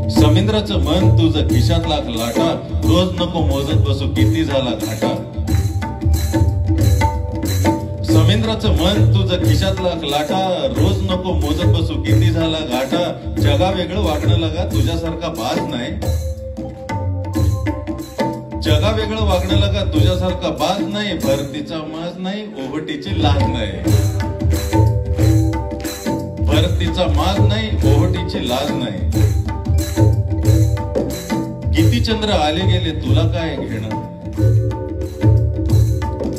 समिंद्राचं मन तुझं खिशात लाख लाटा, रोज नको मोजत बसू किती झाला घाटा. समिंद्राचं मन तुझं खिशात लाख लाटा, रोज नको मोजत बसू किती झाला घाटा. जगा वेगळं वागणं लगा तुझ्यासारखा बाज नाही, जगा वेगळं वागणं लगा तुझ्यासारखा बाज नाही. भरतीचा माज नाही, ओहटीची लाज नाही. भरतीचा माज नाही, ओहटीची लाज नाही. किती चंद्र आले गेले तुला काय घेणं.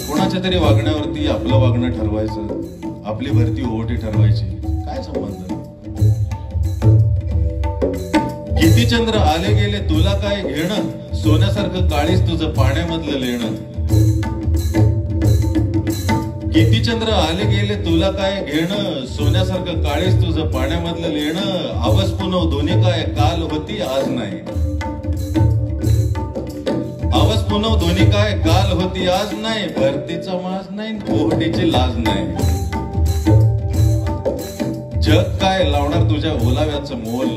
कोणाच्या तरी वागण्यावरती आपलं वागणं ठरवायचं, आपली भरती ओहटी ठरवायची, काय संबंध. किती चंद्र आले गेले तुला काय घेणं, सोन्यासारखं काळीच तुझं पाण्यामधलं लेणं. किती चंद्र आले गेले तुला काय घेणं, सोन्यासारखं काळीच तुझं पाण्यामधलं लेणं. आवाज पुनव दोन्ही काय काल होती आज नाही, आवाज पुनव दोन्ही काय काल होती आज नाही. भरतीचा माज नाही, ओहटीची लाज नाही. जग काय लावणार तुझ्या ओलाव्याचं मोल.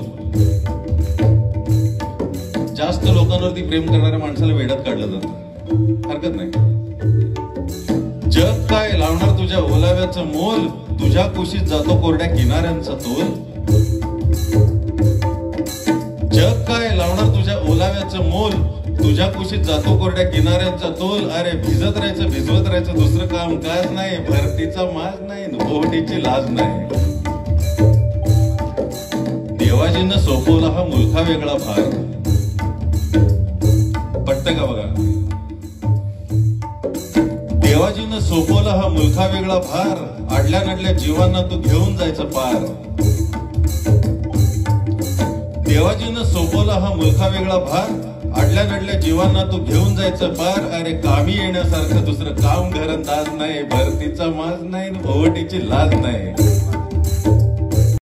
जास्त लोकांवरती प्रेम करणाऱ्या माणसाला वेड्यात काढलं जातं, हरकत नाही. जग काय लावणार तुझ्या ओलाव्याचं मोल, तुझ्या कुशीत जातो कोरड्या किनाऱ्यांचा तोल. जग काय लावणार तुझ्या ओलाव्याचं मोल, तुझ्या कुशीत जातो कोरड्या किनाऱ्यांचा तोल. अरे भिजत राहायचं भिजवत राहायचं दुसरं काम काज नाही. भरतीचा माज नाही, ओहटीची लाज नाही. देवाजींना सोपवला हा मुलखा वेगळा भार. पटतं का बघा. देवाजीनं सोपवला हा मुलखा वेगळा भार, अडल्या नडल्या जीवांना तू घेऊन जायचं पार. देवाजीनं सोपवला हा मुलखा वेगळा भार, अडल्या नडल्या जीवांना तू घेऊन जायचं पार. अरे कामी येण्यासारखं दुसरं काम घरंदाज नाही. भरतीचा माज नाही, ओहटीची लाज नाही.